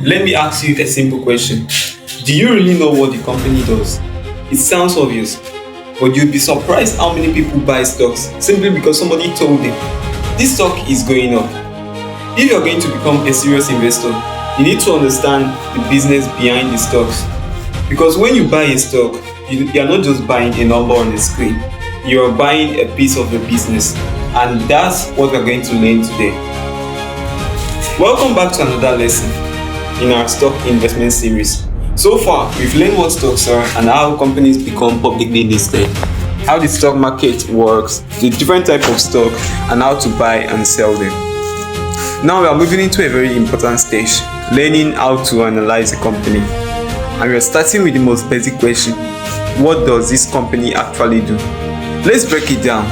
Let me ask you a simple question. Do you really know what the company does? It sounds obvious, but you'd be surprised how many people buy stocks simply because somebody told them this stock is going up. If you're going to become a serious investor, you need to understand the business behind the stocks. Because when you buy a stock, you're not just buying a number on the screen, you're buying a piece of the business. And that's what we're going to learn today. Welcome back to another lesson in our stock investment series. So far, we've learned what stocks are and how companies become publicly listed, how the stock market works, the different types of stock, and how to buy and sell them. Now we are moving into a very important stage, learning how to analyze a company. And we are starting with the most basic question: what does this company actually do? Let's break it down.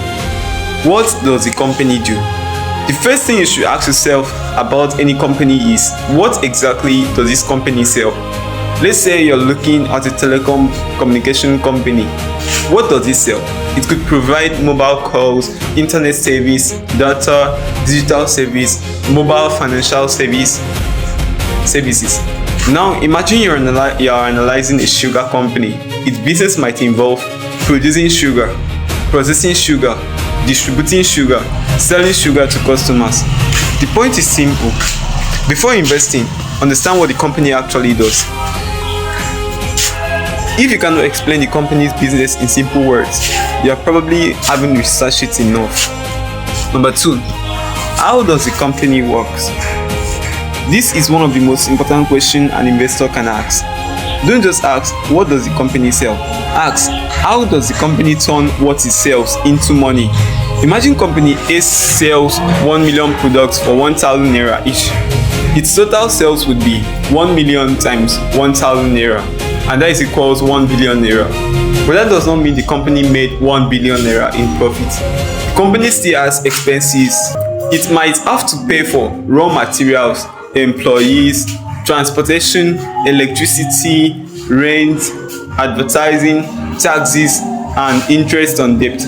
What does the company do? The first thing you should ask yourself about any company is, what exactly does this company sell? Let's say you're looking at a telecom communication company. What does it sell? It could provide mobile calls, internet service, data, digital service, mobile financial services. Now imagine you're analyzing a sugar company. Its business might involve producing sugar, processing sugar, distributing sugar, selling sugar to customers. The point is simple. Before investing, understand what the company actually does. If you cannot explain the company's business in simple words, you probably haven't researched it enough. Number 2, how does the company work? This is one of the most important questions an investor can ask. Don't just ask, what does the company sell? Ask, how does the company turn what it sells into money? Imagine company A sells 1 million products for 1,000 naira each. Its total sales would be 1 million times 1,000 naira, and that is equals 1 billion naira. But that does not mean the company made 1 billion naira in profit. The company still has expenses. It might have to pay for raw materials, employees, transportation, electricity, rent, advertising, taxes, and interest on debt.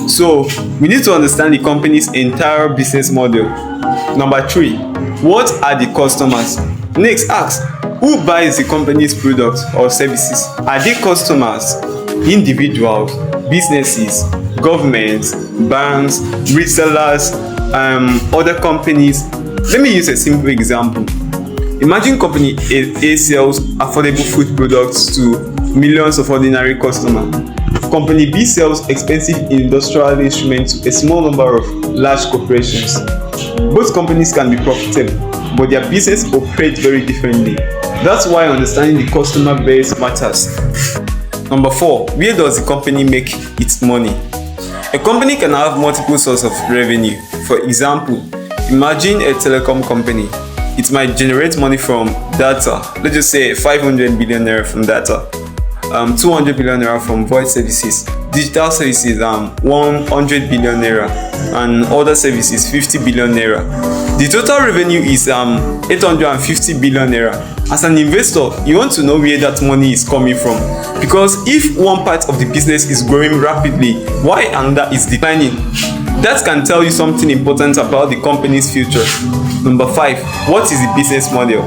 So we need to understand the company's entire business model. Number 3, what are the customers? Next, ask, who buys the company's products or services? Are they customers, individuals, businesses, governments, banks, resellers, other companies? Let me use a simple example. Imagine company A sells affordable food products to millions of ordinary customers. Company B sells expensive industrial instruments to a small number of large corporations. Both companies can be profitable, but their business operates very differently. That's why understanding the customer base matters. Number 4, where does the company make its money? A company can have multiple sources of revenue. For example, imagine a telecom company. It might generate money from data. Let's just say 500 billion naira from data, 200 billion naira from voice services, digital services 100 billion naira, and other services 50 billion naira. The total revenue is 850 billion naira. As an investor, you want to know where that money is coming from, because if one part of the business is growing rapidly while another is declining, that can tell you something important about the company's future. Number 5, what is the business model?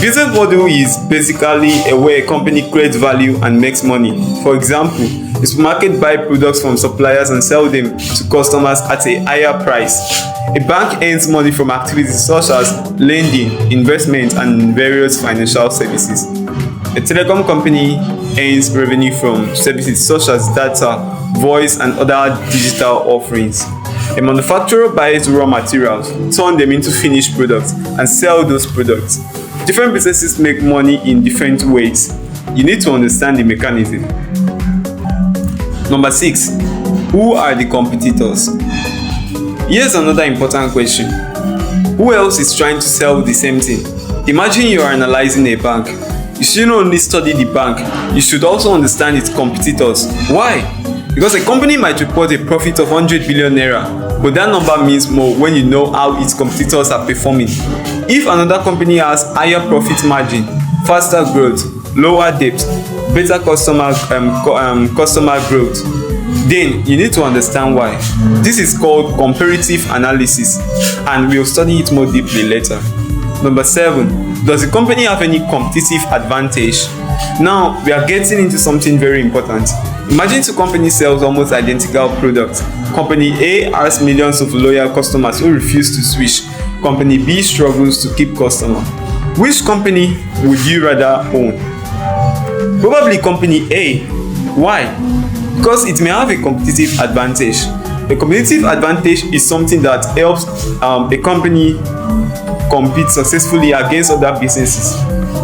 Business model is basically a way a company creates value and makes money. For example, a supermarket buys products from suppliers and sells them to customers at a higher price. A bank earns money from activities such as lending, investment, and various financial services. A telecom company earns revenue from services such as data, voice, and other digital offerings. A manufacturer buys raw materials, turn them into finished products, and sell those products. Different businesses make money in different ways. You need to understand the mechanism. Number 6, who are the competitors? Here's another important question. Who else is trying to sell the same thing? Imagine you are analyzing a bank. You should not only study the bank, you should also understand its competitors. Why? Because a company might report a profit of 100 billion naira, but that number means more when you know how its competitors are performing. If another company has higher profit margin, faster growth, lower debt, better customer growth, then you need to understand why. This is called comparative analysis, and we'll study it more deeply later. Number 7, Does the company have any competitive advantage? Now we are getting into something very important. Imagine two companies sell almost identical products. Company A has millions of loyal customers who refuse to switch. Company B struggles to keep customers. Which company would you rather own? Probably company A. Why? Because it may have a competitive advantage. A competitive advantage is something that helps a company compete successfully against other businesses.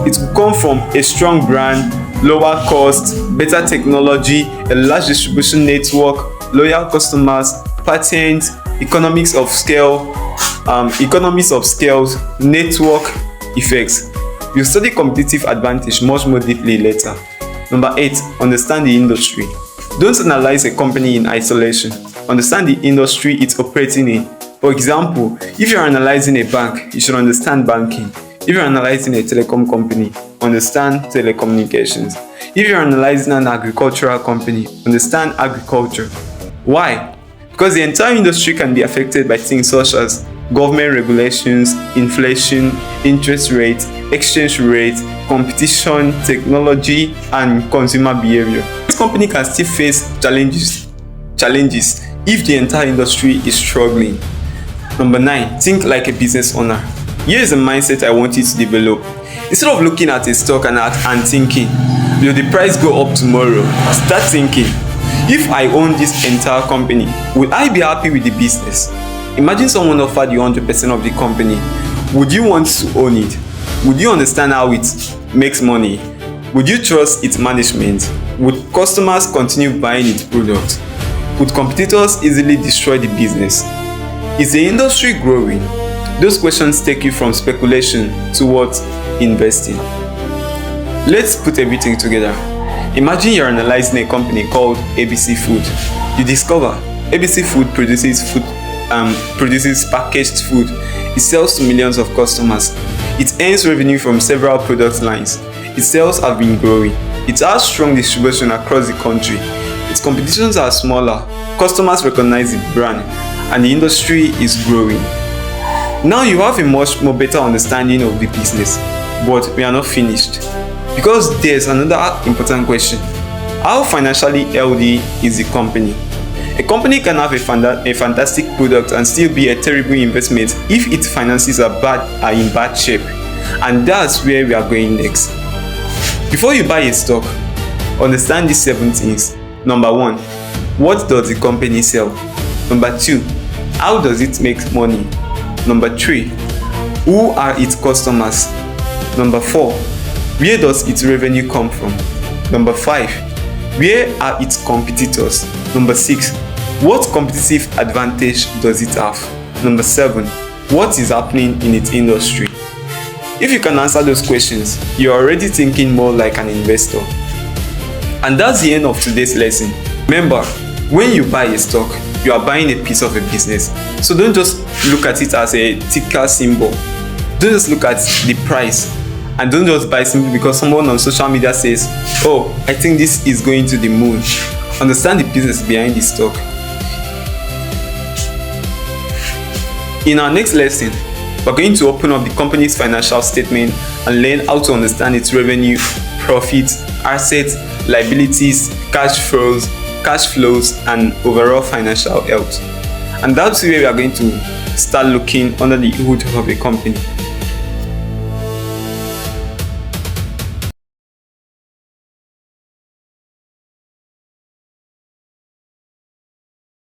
It will come from a strong brand, lower cost, better technology, a large distribution network, loyal customers, patents, economies of scale, network effects. We'll study competitive advantage much more deeply later. Number 8, understand the industry. Don't analyze a company in isolation. Understand the industry it's operating in. For example, if you're analyzing a bank, you should understand banking. If you're analyzing a telecom company, understand telecommunications. If you're analyzing an agricultural company, understand agriculture. Why? Because the entire industry can be affected by things such as government regulations, inflation, interest rates, exchange rates, competition, technology, and consumer behavior. This company can still face challenges if the entire industry is struggling. Number 9, think like a business owner. Here is a mindset I want you to develop. Instead of looking at a stock and thinking, will the price go up tomorrow? Start thinking, if I own this entire company, will I be happy with the business? Imagine someone offered you 100% of the company. Would you want to own it? Would you understand how it makes money? Would you trust its management? Would customers continue buying its products? Would competitors easily destroy the business? Is the industry growing? Those questions take you from speculation towards investing. Let's put everything together. Imagine you're analyzing a company called ABC Food. You discover ABC Food produces packaged food. It sells to millions of customers. It earns revenue from several product lines. Its sales have been growing. It has strong distribution across the country. Its competitions are smaller. Customers recognize the brand, and the industry is growing. Now you have a much more better understanding of the business, but we are not finished, because there's another important question. How financially healthy is the company? A company can have a fantastic product and still be a terrible investment if its finances are in bad shape, and that's where we are going next. Before you buy a stock, understand these 7 things. Number 1, what does the company sell? Number 2, how does it make money? Number 3, who are its customers? Number 4, where does its revenue come from? Number 5, where are its competitors? Number 6, what competitive advantage does it have? Number 7, what is happening in its industry? If you can answer those questions, you're already thinking more like an investor. And that's the end of today's lesson. Remember, when you buy a stock, you are buying a piece of a business. So don't just look at it as a ticker symbol. Don't just look at the price. And don't just buy simply because someone on social media says, oh, I think this is going to the moon. Understand the business behind the stock. In our next lesson, we're going to open up the company's financial statement and learn how to understand its revenue, profits, assets, liabilities, cash flows, and overall financial health. And that's where we are going to start looking under the hood of a company.